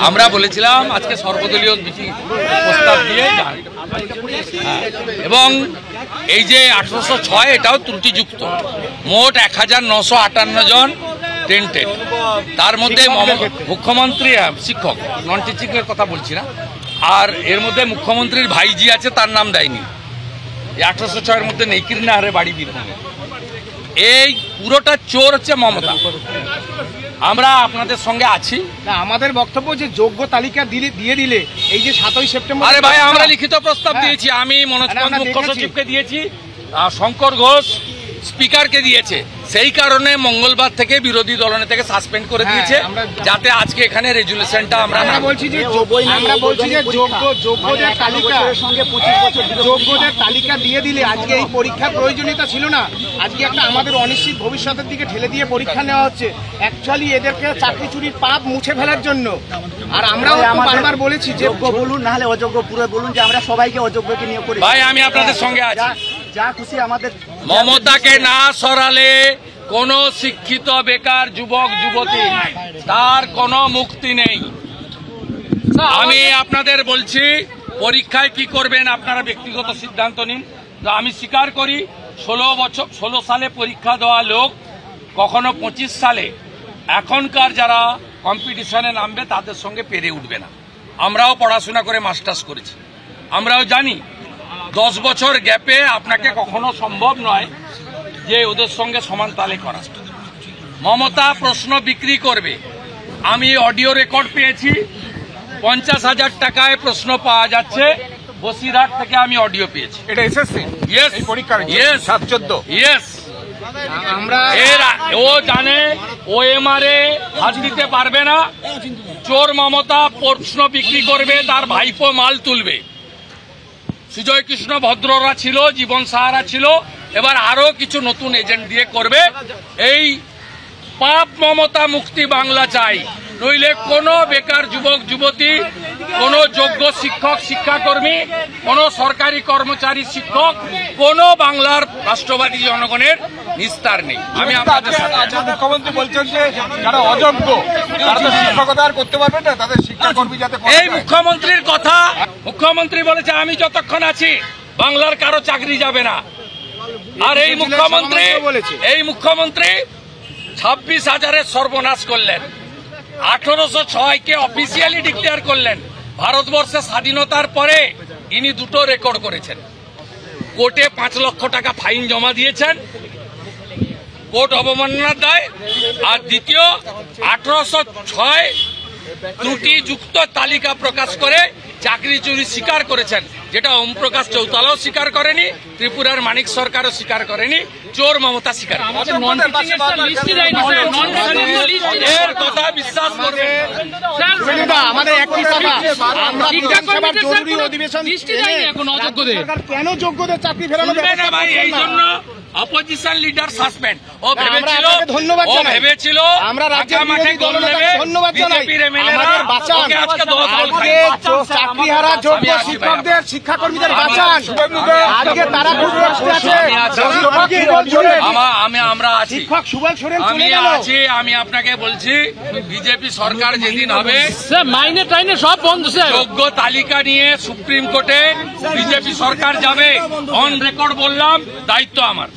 আমরা বলেছিলাম আজকে সর্বদলীয় মিটিং প্রস্তাব দিয়ে যান, এবং এই যে 1806 এটাও ত্রুটিযুক্ত। মোট 1958 জন টেন্টেড, তার মধ্যে মুখ্যমন্ত্রী শিক্ষক নন টিচিং এর কথা বলছি না, আর এর মধ্যে মুখ্যমন্ত্রীর ভাইজি আছে, তার নাম দেয়নি। 1806 এর মধ্যে নেই কিরনাহারে বাড়ি বীরভূমে। এই পুরোটা চোর হচ্ছে মমতা। আমরা আপনাদের সঙ্গে আছি। আমাদের বক্তব্য যে যোগ্য তালিকা দিয়ে দিলে এই যে 7ই সেপ্টেম্বর, আরে ভাই আমরা লিখিত প্রস্তাব দিয়েছি, আমি মনোজ কান্ত মুখ্য সচিবকে দিয়েছি, শঙ্কর ঘোষ স্পিকারকে দিয়েছে। সেই কারণে মঙ্গলবার থেকে বিরোধী দলনে থেকে সাসপেন্ড করে দিয়েছে, যাতে আজকে এখানে রেজুলেশনটা আমরা বলছি যে যোগ্যদের তালিকা দিয়ে দিলে আজকে এই পরীক্ষার প্রয়োজনীয়তা ছিল না। আজকে একটা আমাদের অনিশ্চিত ভবিষ্যতের দিকে ঠেলে দিয়ে পরীক্ষা নেওয়া হচ্ছে, অ্যাকচুয়ালি এদেরকে চাকরি চুরির পাপ মুছে ফেলার জন্য। আর আমরাও বারবার বলেছি যে যোগ্য বলুন, না হলে অযোগ্য পুরো বলুন, যে আমরা সবাইকে অযোগ্যকে নিয়োগ করি। ভাই আমি আপনাদের সঙ্গে আছি, যা খুশি আমাদের। মমতাকে না সরালে কোন শিক্ষিত বেকার যুবক যুবতী তার কোনো মুক্তি নেই। আমি আপনাদের বলছি, পরীক্ষায় কি করবেন আপনারা ব্যক্তিগত সিদ্ধান্ত নিন। আমি স্বীকার করি 16 সালে পরীক্ষা দেওয়া লোক কখনো 25 সালে এখনকার যারা কম্পিটিশনে নামবে তাদের সঙ্গে পেরে উঠবে না। আমরাও পড়াশোনা করে মাস্টার্স করেছি, আমরাও জানি 10 বছর গ্যাপে আপনাকে কখনো সম্ভব নয় যে ওদের সঙ্গে সমান তালে করা। মমতা প্রশ্ন বিক্রি করবে। আমি অডিও রেকর্ড পেয়েছি, 50,000 টাকায় প্রশ্ন পাওয়া যাচ্ছে। বসিরহাট থেকে আমি অডিও পেয়েছি। এটা এসএসসি ইয়েস এই পরীক্ষার ইয়েস 7-14 ইয়েস। আমরা ও জানে ওএমআরে হাত দিতে পারবে না। চোর মমতা প্রশ্ন বিক্রি করবে, তার ভাইপো মাল তুলবে। সুজয় কৃষ্ণ ভদ্ররা ছিল, জীবন সাহারা ছিল, এবার আরো কিছু নতুন এজেন্ট দিয়ে করবে। এই পাপ মমতা মুক্তি বাংলা চাই, নইলে কোন বেকার যুবক যুবতী, কোন যোগ্য শিক্ষক শিক্ষাকর্মী, কোন সরকারি কর্মচারী শিক্ষক, কোন বাংলার রাষ্ট্রবাদী জনগণের নিস্তার নেই। আমি আপনাদের সাথে। মুখ্যমন্ত্রী বলছেন যে যারা অযোগ্য তারা তো শিক্ষকতা আর করতে পারবে না, তাদের শিক্ষাকর্মী যাতে। এই মুখ্যমন্ত্রীর কথা, মুখ্যমন্ত্রী বলেছে আমি যতক্ষণ আছি বাংলার কারো চাকরি যাবে না। আর এই মুখ্যমন্ত্রী 26,000-এর সর্বনাশ করলেন। 1806-কে অফিসিয়ালি ডিক্লেয়ার করলেন। ভারতবর্ষের স্বাধীনতার পরে ইনি দুটো রেকর্ড করেছেন। কোর্টে 5 লক্ষ টাকা ফাইন জমা দিয়েছেন, কোর্ট অবমাননার দায়। আর দ্বিতীয় 1806 ত্রুটিযুক্ত তালিকা প্রকাশ করে চাকরি চুরি স্বীকার করেছেন, যেটা ওম প্রকাশ চৌতালাও স্বীকার করেনি, ত্রিপুরার মানিক সরকারও স্বীকার করেনি, চোর মমতা স্বীকার এর কথা বিশ্বাস করবে। আমাদের একটি কথা, আমরা বিধানসভার জরুরি অধিবেশন কেন যোগ্যদের চাকরি ফেরানো না ভাই, এই জন্য অপোজিশন লিডার সাসপেন্ড। ও ভেবেছিল আমরা রাজ্যের মাঠে গোল নেবে, ধন্যবাদ জানাই। আমাদের বাঁচান, চাকরিহারা যোগ্য শিক্ষকদের শিক্ষাকর্মীদের বাঁচান। আজকে তারা খুব কষ্টে আছে। আমরা আছি, শিক্ষক সুবল সোরেন আমি আছি। আমি আপনাকে বলছি, বিজেপি সরকার যেদিন হবে মাইনে টাইনে সব বন্ধ। যোগ্য তালিকা নিয়ে সুপ্রিম কোর্টে বিজেপি সরকার যাবে। অন রেকর্ড বললাম, দায়িত্ব আমার।